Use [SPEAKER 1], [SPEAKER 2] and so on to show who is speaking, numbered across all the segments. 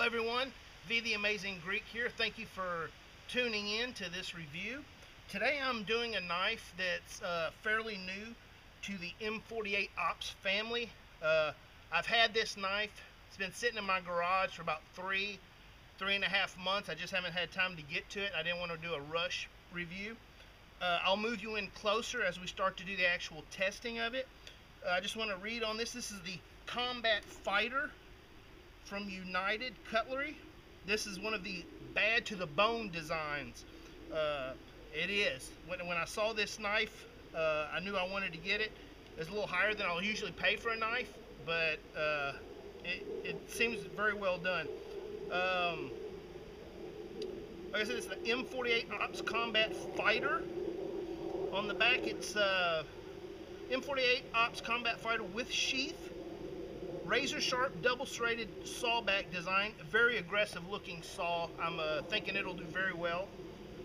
[SPEAKER 1] everyone, V the Amazing Greek here. Thank you for tuning in to this review. Today I'm doing a knife that's fairly new to the M48 Ops family. I've had this knife, it's been sitting in my garage for about three and a half months. I just haven't had time to get to it. I didn't want to do a rush review. I'll move you in closer as we start to do the actual testing of it. I just want to read on this. This is the Combat Fighter from United Cutlery. This is one of the bad to the bone designs. It is. When I saw this knife, I knew I wanted to get it. It's a little higher than I'll usually pay for a knife, but it seems very well done. Like I said, it's the M48 Ops Combat Fighter. On the back, it's M48 Ops Combat Fighter with sheath. Razor sharp double-serrated saw back design, very aggressive looking saw. I'm thinking it'll do very well.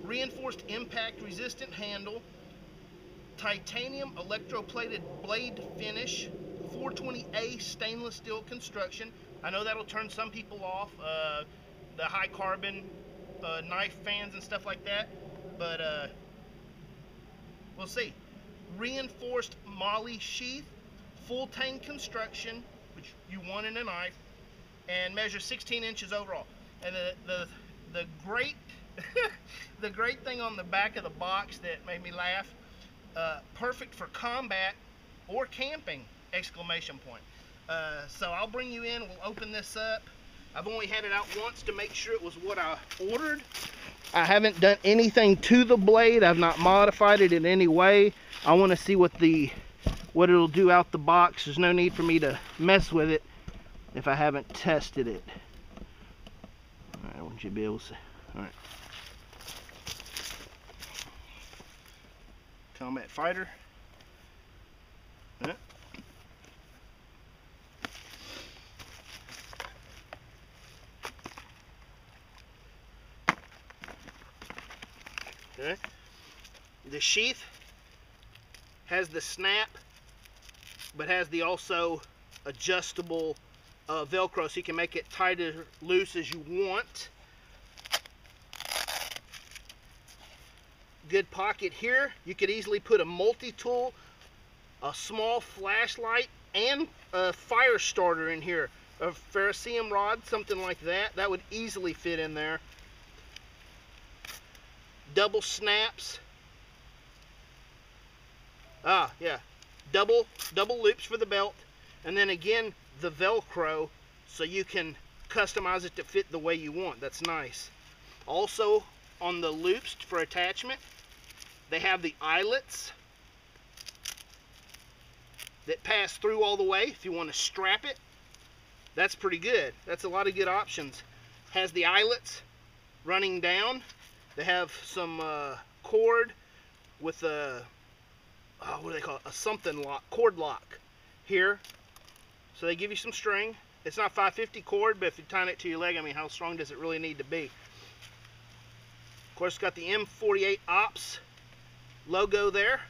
[SPEAKER 1] Reinforced impact resistant handle, titanium electroplated blade finish, 420A stainless steel construction. I know that'll turn some people off, the high carbon knife fans and stuff like that, but we'll see. Reinforced M.O.L.L.E sheath, full-tang construction, which you want in a knife, and measures 16 inches overall. And the great the great thing on the back of the box that made me laugh, perfect for combat or camping, exclamation point. So I'll bring you in, we'll open this up. I've only had it out once to make sure it was what I ordered. I haven't done anything to the blade. I've not modified it in any way. I want to see what it'll do out the box. There's no need for me to mess with it if I haven't tested it. Alright, I want you to be able to see. Alright. Combat Fighter. Yeah. Okay. The sheath has the snap, but has the also adjustable Velcro, so you can make it tight or loose as you want. Good pocket here. You could easily put a multi-tool, a small flashlight, and a fire starter in here. A ferrocerium rod, something like that. That would easily fit in there. Double snaps. Yeah, double loops for the belt, and then again the Velcro, so you can customize it to fit the way you want. That's nice. Also on the loops for attachment, they have the eyelets that pass through all the way if you want to strap it. That's pretty good. That's a lot of good options. Has the eyelets running down. They have some cord with a what do they call it? A something lock, cord lock here. So they give you some string. It's not 550 cord, but if you tie it to your leg, I mean, how strong does it really need to be? Of course, it's got the M48 Ops logo there.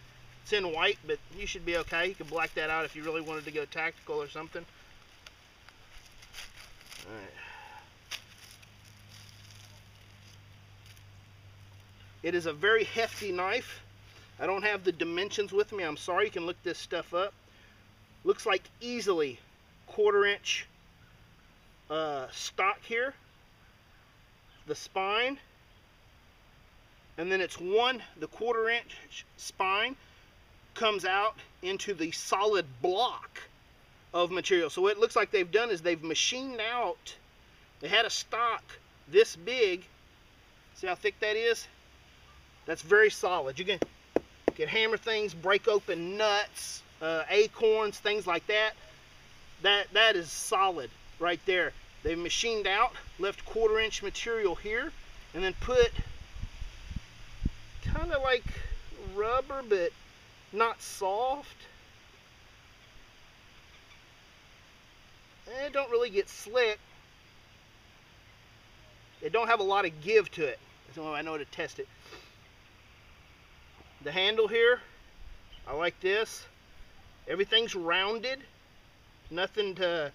[SPEAKER 1] It's in white, but you should be okay. You can black that out if you really wanted to go tactical or something. All right. It is a very hefty knife. I don't have the dimensions with me. I'm sorry. You can look this stuff up. Looks like easily 1/4 inch stock here. The spine. And then it's the 1/4 inch spine comes out into the solid block of material. So what it looks like they've done is they've machined out. They had a stock this big. See how thick that is? That's very solid. You can hammer things, break open nuts, acorns, things like that. That is solid right there. They've machined out, left 1/4 inch material here, and then put kind of like rubber, but not soft. And it don't really get slick. It don't have a lot of give to it. That's the only way I know to test it. The handle here, I like this. Everything's rounded. Nothing to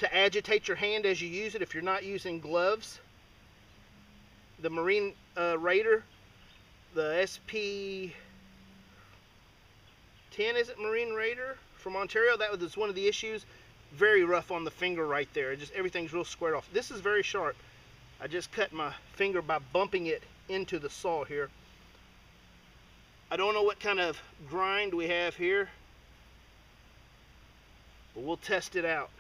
[SPEAKER 1] to agitate your hand as you use it if you're not using gloves. The Marine Raider, the SP 10, is it Marine Raider from Ontario? That was one of the issues. Very rough on the finger right there. Just everything's real squared off. This is very sharp. I just cut my finger by bumping it into the saw here. I don't know what kind of grind we have here, but we'll test it out.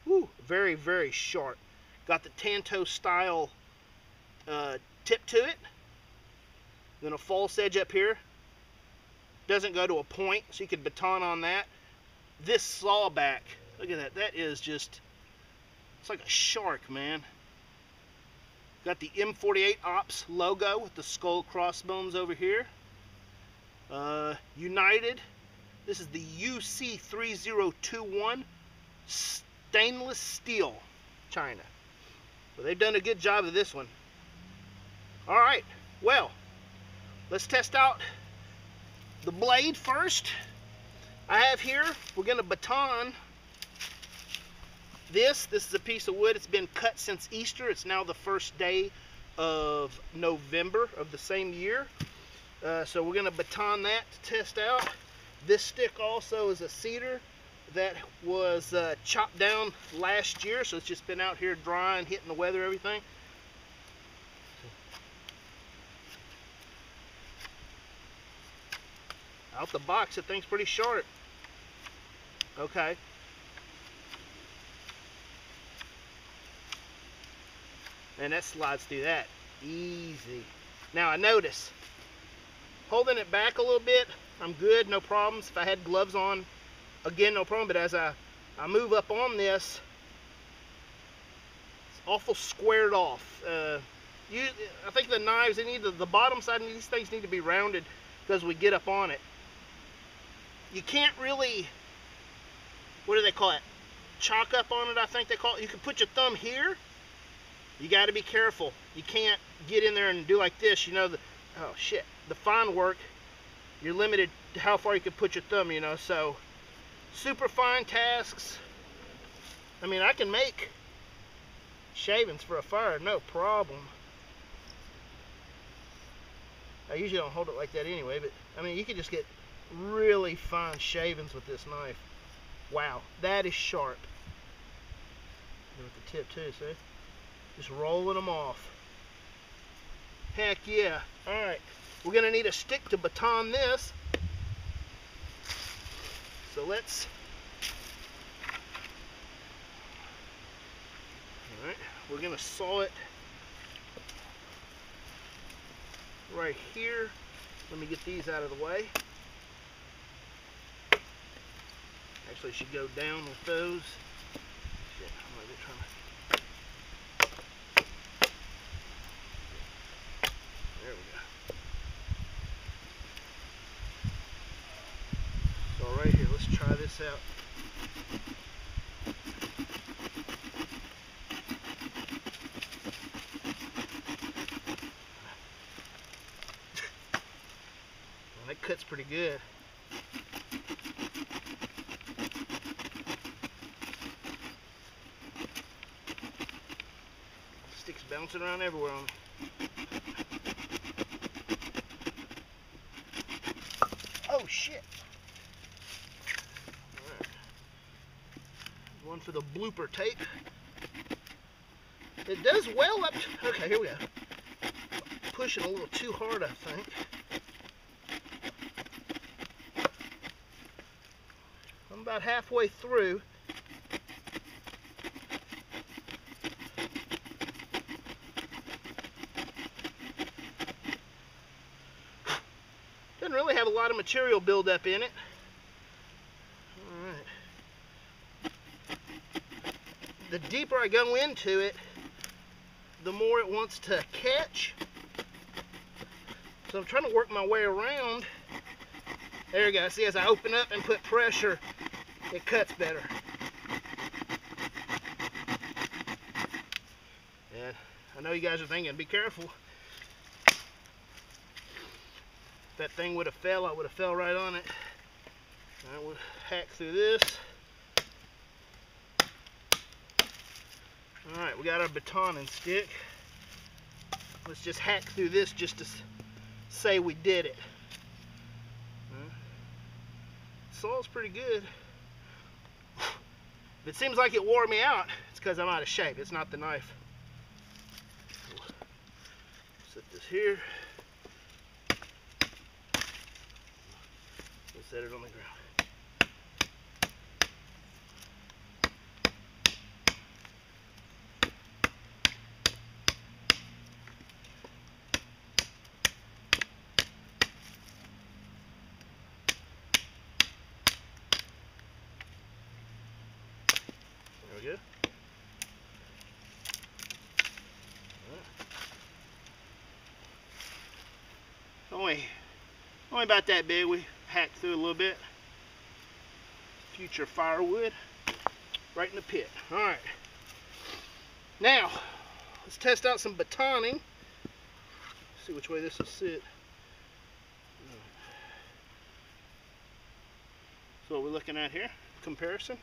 [SPEAKER 1] Woo, very, very sharp. Got the tanto-style tip to it. Then a false edge up here. Doesn't go to a point, so you could baton on that. This saw back, look at that. That is just, it's like a shark, man. Got the M48 Ops logo with the skull crossbones over here. United. This is the UC3021 stainless steel, China. Well, they've done a good job of this one. All right, well, let's test out the blade first. I have here, we're going to baton this. This is a piece of wood. It's been cut since Easter. It's now the first day of November of the same year. So we're going to baton that to test out. This stick also is a cedar that was chopped down last year, so it's just been out here drying, hitting the weather, everything. Out the box, that thing's pretty short. Okay. And that slides through that easy. Now I notice, holding it back a little bit, I'm good, no problems. If I had gloves on, again, no problem. But as I move up on this, it's awful squared off. I think the knives, they need the bottom side of these things need to be rounded because we get up on it. You can't really, what do they call it? Chalk up on it, I think they call it. You can put your thumb here. You got to be careful. You can't get in there and do like this. You know, oh shit, the fine work, you're limited to how far you can put your thumb, you know. So super fine tasks, I mean, I can make shavings for a fire, no problem. I usually don't hold it like that anyway, but I mean, you can just get really fine shavings with this knife. Wow, that is sharp. With the tip too, see? Just rolling them off. Heck yeah. Alright, we're going to need a stick to baton this. So let's... Alright, we're going to saw it right here. Let me get these out of the way. Actually, should go down with those. Shit, I'm really trying to... There we go. So right here, let's try this out. Well, that cuts pretty good. Sticks bouncing around everywhere on me. Oh shit! Alright. One for the blooper tape. It does well up to, okay, here we go. Pushing a little too hard, I think. I'm about halfway through. Doesn't really have a lot of material buildup in it. Alright. The deeper I go into it, the more it wants to catch. So I'm trying to work my way around. There you go. See, as I open up and put pressure, it cuts better. And I know you guys are thinking, be careful. If that thing would have fell, I would have fell right on it. I would hack through this. Alright, we got our batoning stick. Let's just hack through this just to say we did it. Saw's pretty good. If it seems like it wore me out, it's because I'm out of shape. It's not the knife. Set this here. Let's set it on the ground. There we go. Only about that big. We hacked through a little bit. Future firewood right in the pit. Alright. Now, let's test out some batoning. See which way this will sit. So what we're looking at here, comparison.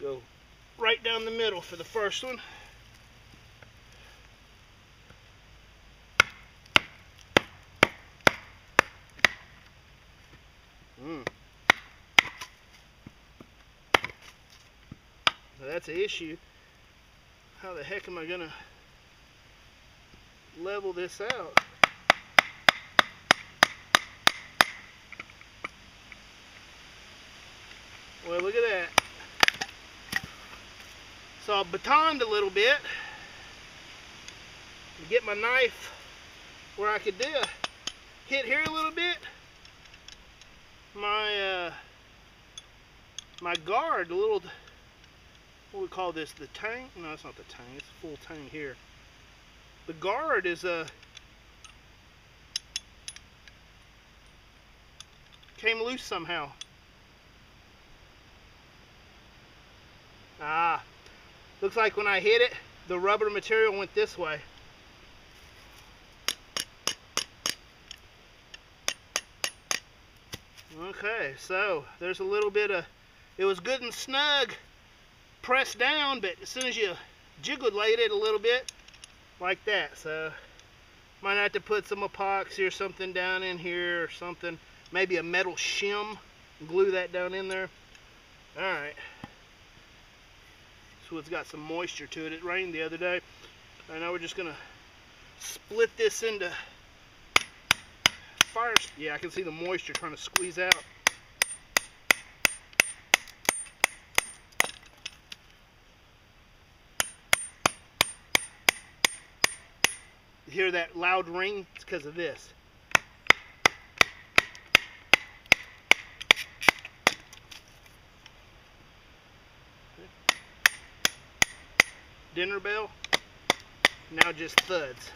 [SPEAKER 1] Go right down the middle for the first one. Now that's an issue. How the heck am I gonna level this out? Well, look at that. So I batoned a little bit to get my knife where I could do a hit here a little bit. My guard, the little, what do we call this? The tang? No, it's not the tang. It's full tang here. The guard is came loose somehow. Ah. Looks like when I hit it, the rubber material went this way. Okay, so there's a little bit of, it was good and snug pressed down, but as soon as you jiggled-laid it a little bit, like that, so might have to put some epoxy or something down in here or something, maybe a metal shim, glue that down in there. Alright. So it's got some moisture to it. It rained the other day. I know we're just gonna split this into fire. Yeah, I can see the moisture trying to squeeze out. You hear that loud ring? It's because of this. Dinner bell, now just thuds.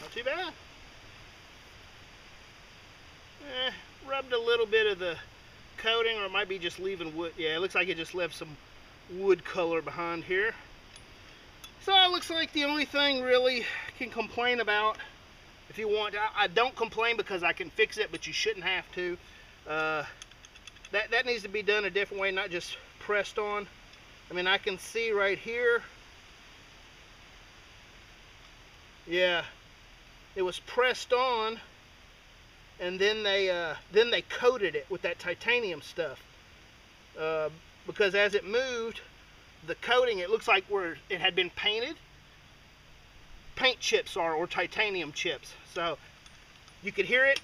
[SPEAKER 1] Not too bad. Rubbed a little bit of the coating, or it might be just leaving wood. Yeah, it looks like it just left some wood color behind here. So it looks like the only thing really can complain about, if you want, I don't complain because I can fix it, but you shouldn't have to. That needs to be done a different way, not just pressed on. I mean, I can see right here. Yeah, it was pressed on. And then they coated it with that titanium stuff, because as it moved, the coating, it looks like where it had been painted. Paint chips are, or titanium chips. So you could hear it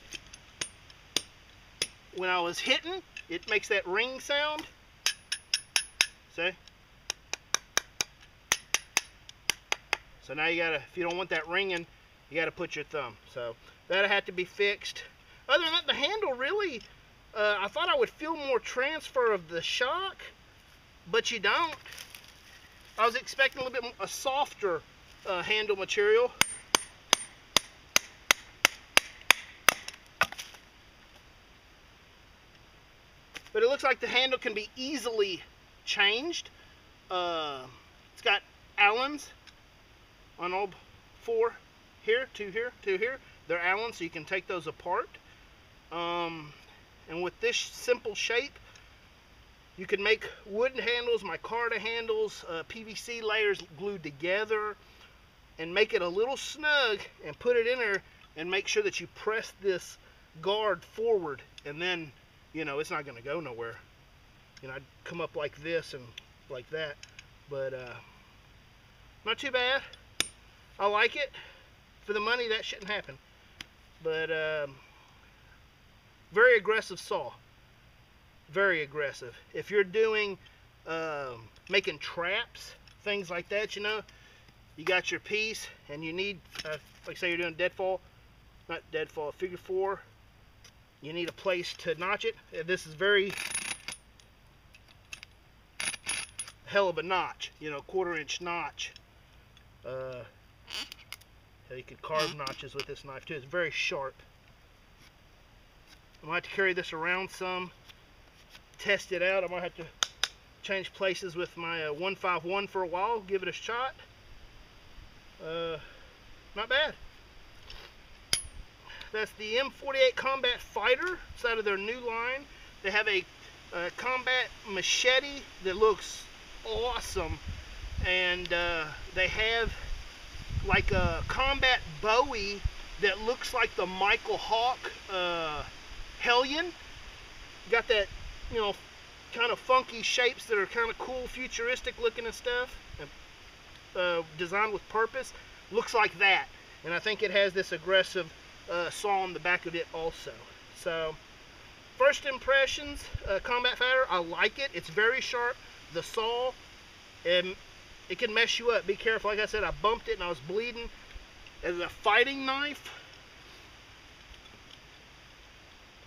[SPEAKER 1] when I was hitting. It makes that ring sound. See? So now you gotta, if you don't want that ringing, you gotta put your thumb. So that'll have to be fixed. Other than that, the handle really, I thought I would feel more transfer of the shock, but you don't. I was expecting a little bit a softer handle material. like the handle can be easily changed. It's got Allens on all four here, two here, two here. They're Allen, so you can take those apart. And with this simple shape, you can make wooden handles, micarta handles, PVC layers glued together, and make it a little snug and put it in there and make sure that you press this guard forward, and then, you know, it's not going to go nowhere. You know, I'd come up like this and like that, but not too bad. I like it. For the money, that shouldn't happen. But very aggressive saw. Very aggressive. If you're doing making traps, things like that, you know, you got your piece and you need, like say you're doing deadfall, not deadfall, figure four, you need a place to notch it. This is very hell of a notch, you know, 1/4 inch notch. You could carve notches with this knife too. It's very sharp. I might have to carry this around some, test it out. I might have to change places with my 151 for a while, give it a shot. Not bad. That's the M48 Combat Fighter. It's out of their new line. They have a combat machete that looks awesome, and they have like a combat Bowie that looks like the Michael Hawk Hellion. Got that, you know, kind of funky shapes that are kind of cool, futuristic looking and stuff, designed with purpose. Looks like that, and I think it has this aggressive saw on the back of it also. So, first impressions, Combat Fighter, I like it. It's very sharp. The saw, it can mess you up. Be careful. Like I said, I bumped it and I was bleeding. As a fighting knife,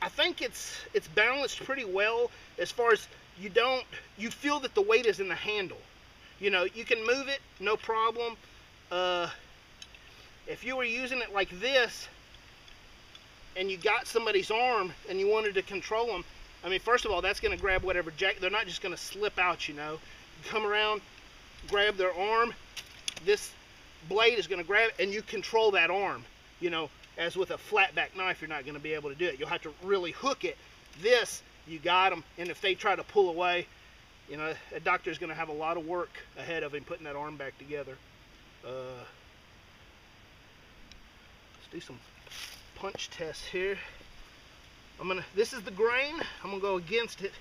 [SPEAKER 1] I think it's balanced pretty well, as far as you feel that the weight is in the handle. You know, you can move it, no problem. If you were using it like this and you got somebody's arm and you wanted to control them, I mean, first of all, that's going to grab whatever jack. They're not just going to slip out, you know. You come around, grab their arm, this blade is going to grab it, and you control that arm. You know, as with a flat back knife, you're not going to be able to do it. You'll have to really hook it. This, you got them, and if they try to pull away, you know, a doctor's going to have a lot of work ahead of him putting that arm back together. Let's do some punch tests here. This is the grain. I'm gonna go against it.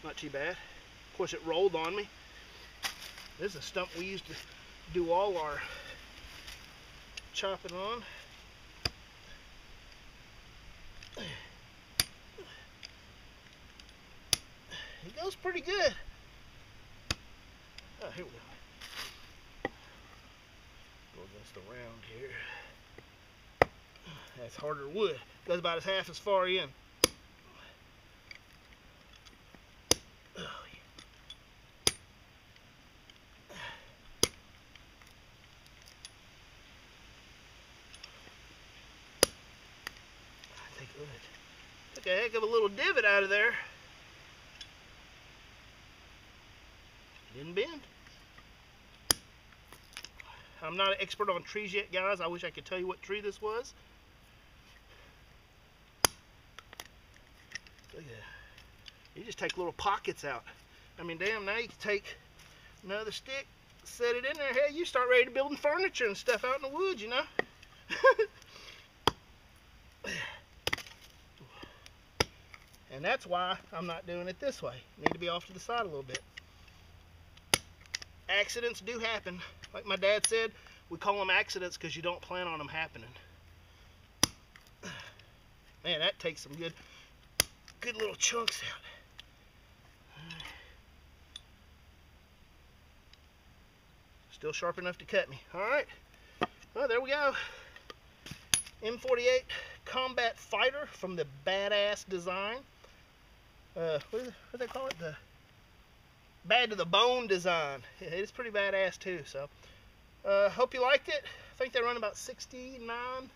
[SPEAKER 1] Not too bad. Of course, it rolled on me. This is a stump we used to do all our chopping on. It goes pretty good. Oh, here we go. Go against the round here. That's harder wood. Goes about half as far in. Oh, yeah. Took a heck of a little divot out of there. Didn't bend. I'm not an expert on trees yet, guys. I wish I could tell you what tree this was. Look at that. You just take little pockets out. I mean, damn, now you can take another stick, set it in there. Hey, you start ready to building furniture and stuff out in the woods, you know. And that's why I'm not doing it this way. Need to be off to the side a little bit. Accidents do happen. Like my dad said, we call them accidents because you don't plan on them happening. Man, that takes some good little chunks out. Still sharp enough to cut me. Alright. Well, there we go. M48 Combat Fighter from the Badass Design. What do they call it? The Bad to the Bone design. It's pretty badass too. So, hope you liked it. I think they run about 59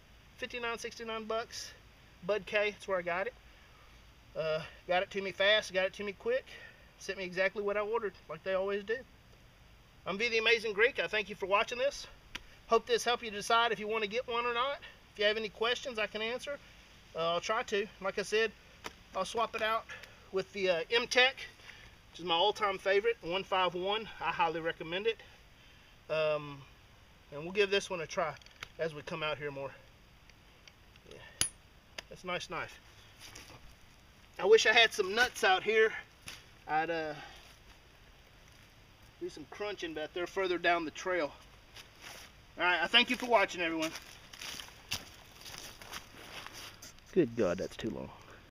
[SPEAKER 1] bucks. Bud K, that's where I got it. Got it to me fast, got it to me quick, sent me exactly what I ordered, like they always do. I'm V the Amazing Greek. I thank you for watching this. Hope this helped you decide if you want to get one or not. If you have any questions I can answer, I'll try to. Like I said, I'll swap it out with the M.Tech, which is my all-time favorite, 151. I highly recommend it. And we'll give this one a try as we come out here more. Yeah, that's a nice knife. I wish I had some nuts out here. I'd do some crunching, but they're further down the trail. Alright, I thank you for watching, everyone. Good God, that's too long.